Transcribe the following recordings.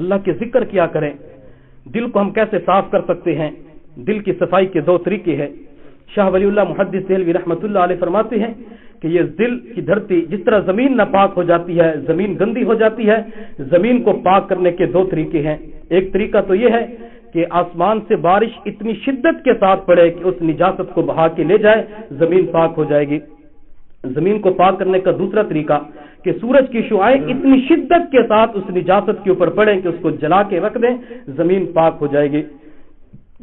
اللہ کے ذکر کیا کریں. دل کو ہم کیسے صاف کر سکتے ہیں؟ دل کی صفائی کے دو طریقے ہیں. شاہ ولی اللہ محدث دہلوی رحمۃ اللہ علیہ فرماتے ہیں کہ یہ دل کی دھرتی جس طرح زمین ناپاک ہو جاتی ہے، زمین گندی ہو جاتی ہے، زمین کو پاک کرنے کے دو طریقے ہیں. ایک طریقہ تو یہ ہے کہ آسمان سے بارش اتنی شدت کے ساتھ پڑے کہ اس نجاست کو بہا کے لے جائے، زمین پاک ہو جائے گی. زمین کو پاک کرنے کا دوسرا طریقہ کہ سورج کی شعائیں اتنی شدت کے ساتھ اس نجاست کے اوپر پڑیں کہ اس کو جلا کے رکھ دیں، زمین پاک ہو جائے گی.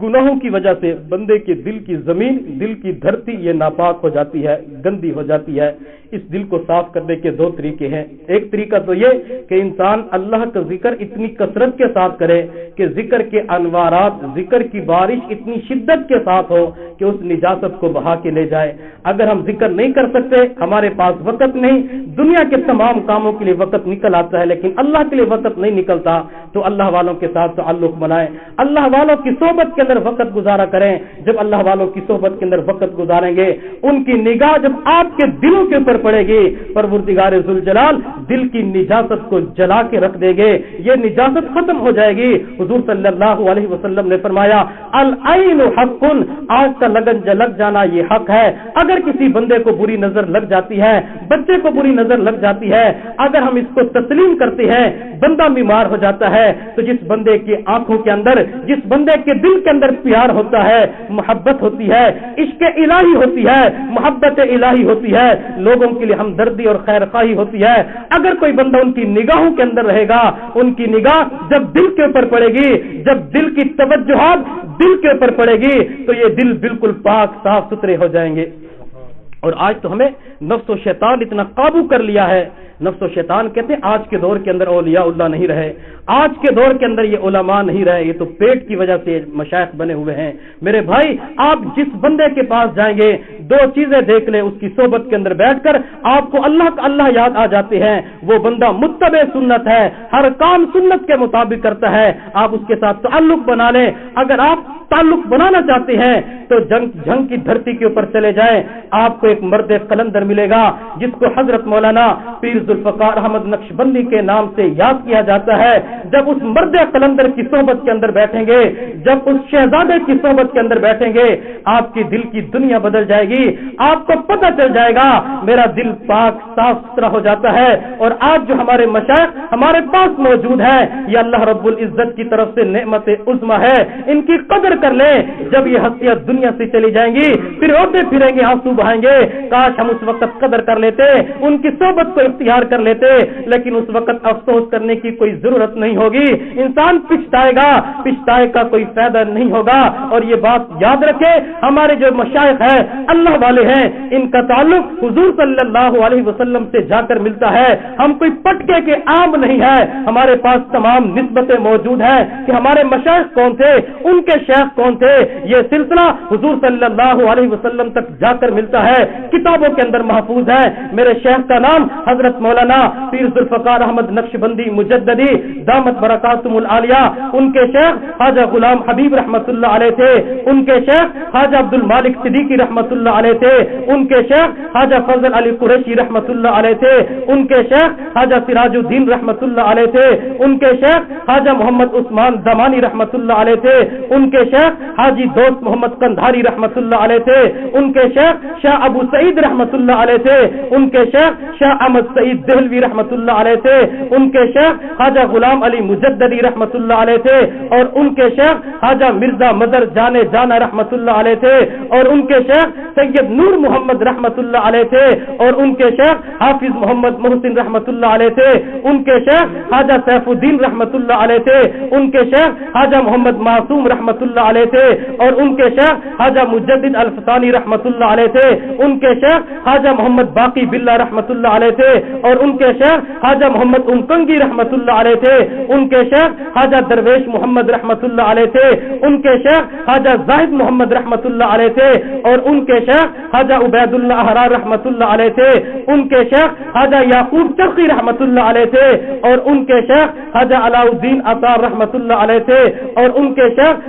گناہوں کی وجہ سے بندے کے دل کی زمین، دل کی دھرتی یہ ناپاک ہو جاتی ہے، گندی ہو جاتی ہے. اس دل کو صاف کرنے کے دو طریقے ہیں. ایک طریقہ تو یہ کہ انسان اللہ کا ذکر اتنی کثرت کے ساتھ کرے کہ ذکر کے انوارات، ذکر کی بارش اتنی شدت کے ساتھ ہو کہ اس نجاست کو بہا کے لے جائے. اگر ہم ذکر نہیں کر سکتے، ہمارے پاس وقت نہیں، دنیا کے تمام کاموں کے لیے وقت نکل آتا ہے لیکن اللہ کے لیے وقت نہیں نکلتا، تو اللہ والوں کے ساتھ تعلق بنائیں، اللہ والوں کی صحبت کے اندر وقت گزارا کریں. جب اللہ والوں کی صحبت کے اندر وقت گزاریں گے، ان کی نگاہ جب آپ کے دلوں کے اوپر پڑے گی، پروردگار ذوالجلال دل کی نجاست کو جلا کے رکھ دے گے، یہ نجاست ختم ہو جائے گی. حضور صلی اللہ علیہ وسلم نے فرمایا العین حق، آنکھ کا لگ جانا یہ حق ہے. اگر کسی بندے کو بری نظر لگ جاتی ہے، بچے کو بری نظر لگ جاتی ہے، اگر ہم اس کو تسلیم کرتے ہیں، بندہ بیمار ہو جاتا ہے، تو جس بندے کی آنکھوں کے اندر، جس بندے کے دل کے اندر پیار ہوتا ہے، محبت ہوتی ہے، عشق الہی ہوتی ہے، محبت الہی ہوتی ہے، لوگوں کے لیے ہمدردی اور خیر خواہی ہوتی ہے. اگر کوئی بندہ ان کی نگاہوں کے اندر رہے گا، ان کی نگاہ جب دل کے اوپر پڑے گی، جب دل کی توجہات دل کے اوپر پڑے گی، تو یہ دل بالکل پاک صاف ستھرے ہو جائیں گے. اور آج تو ہمیں نفس و شیطان اتنا قابو کر لیا ہے. نفس و شیطان کہتے ہیں آج کے دور کے اندر اولیاء اللہ نہیں رہے، آج کے دور کے اندر یہ علماء نہیں رہے، یہ تو پیٹ کی وجہ سے مشائخ بنے ہوئے ہیں. میرے بھائی، آپ جس بندے کے پاس جائیں گے، دو چیزیں دیکھ لیں، اس کی صحبت کے اندر بیٹھ کر آپ کو اللہ کا اللہ یاد آ جاتے ہیں. وہ بندہ متبع سنت ہے، ہر کام سنت کے مطابق کرتا ہے. آپ اس کے ساتھ تعلق بنا لیں. اگر آپ تعلق بنانا چاہتے ہیں تو جنگ کی دھرتی کے اوپر چلے جائیں. آپ کو ایک مرد قلندر ملے گا جس کو حضرت مولانا پیر ذوالفقار احمد نقشبندی کے نام سے یاد کیا جاتا ہے. جب اس مرد قلندر کی صحبت کے اندر بیٹھیں گے، جب اس شہزادے کی صحبت کے اندر بیٹھیں گے، آپ کی دل کی دنیا بدل جائے گی. آپ کو پتہ چل جائے گا میرا دل پاک صاف ستھرا ہو جاتا ہے. اور آج جو ہمارے مشائخ ہمارے پاس موجود ہیں، یہ اللہ رب العزت کی طرف سے نعمت عظمی ہے. ان کی قدر کر لیں. جب یہ ہستیاں دنیا سے چلی جائیں گی، پھر روتے پھریں گے، آنسو بہائیں گے. کاش ہم اس وقت قدر کر لیتے، ان کی صحبت کو اختیار کر لیتے، لیکن اس وقت افسوس کرنے کی کوئی ضرورت نہیں ہوگی. انسان پچھتائے گا، پچھتائے کا کوئی فائدہ نہیں ہوگا. اور یہ بات یاد رکھے، ہمارے جو مشائخ ہیں، اللہ والے ہیں، ان کا تعلق حضور صلی اللہ علیہ وسلم سے جا کر ملتا ہے. ہم کوئی پٹکے کے آم نہیں ہے. ہمارے پاس تمام نسبتیں موجود ہیں کہ ہمارے مشائخ کون تھے، ان کے شیخ کون تھے. یہ سلسلہ حضور صلی اللہ علیہ وسلم تک جا کر ملتا ہے، کتابوں کے اندر محفوظ ہے. میرے شیخ کا نام حضرت مولانا پیر ذوالفقار احمد نقشبندی مجددی دامت برکاتہم العالیہ، ان کے شیخ خواجہ غلام حبیب رحمۃ اللہ علیہ تھے. ان کے شیخ خواجہ عبد المالک صدیقی رحمۃ اللہ علیہ تھے. ان کے شیخ خواجہ فضل علی قریشی رحمۃ اللہ علیہ تھے. ان کے شیخ خواجہ سراج الدین رحمۃ اللہ علیہ تھے. ان کے شیخ خواجہ محمد عثمان دمانی رحمۃ اللہ علیہ تھے. ان کے شیخ حاجی دوست محمد قندھاری رحمۃ اللہ علیہ تھے. ان کے شیخ شاہ ابو سعید رحمۃ اللہ علیہ تھے. ان کے شیخ شاہ احمد سعید دہلوی رحمۃ اللہ علیہ تھے. ان کے شیخ خواجہ غلام علی مجددی رحمۃ اللہ علیہ تھے. اور ان کے شیخ خواجہ مرزا مظہر جانا رحمۃ اللہ علیہ تھے. اور ان کے شیخ سید نور محمد رحمۃ اللہ علیہ تھے. اور ان کے شیخ حافظ محمد محسن رحمۃ اللہ علیہ تھے. ان کے شیخ خواجہ سیف الدین رحمۃ اللہ علیہ تھے. ان کے شیخ خواجہ محمد معصوم رحمۃ اللہ علیہ تھے. اور ان کے شیخ خواجہ مجدد الفسانی رحمۃ اللہ علیہ تھے. ان کے شیخ خواجہ محمد باقی باللہ رحمۃ اللہ علیہ تھے. اور ان کے شیخ خواجہ محمد امکنگی رحمۃ اللہ علیہ تھے. ان کے شیخ خواجہ درویش محمد رحمۃ اللہ علیہ تھے. ان کے شیخ خواجہ زاہد محمد رحمۃ اللہ علیہ تھے. اور ان کے شیخ خواجہ عبید اللہ احرار رحمۃ اللہ علیہ تھے. ان کے شیخ خواجہ یعقوب چرخی رحمۃ اللہ علیہ تھے. اور ان کے شیخ خواجہ علاء الدین اطار رحمۃ اللہ علیہ تھے. اور ان کے شیخ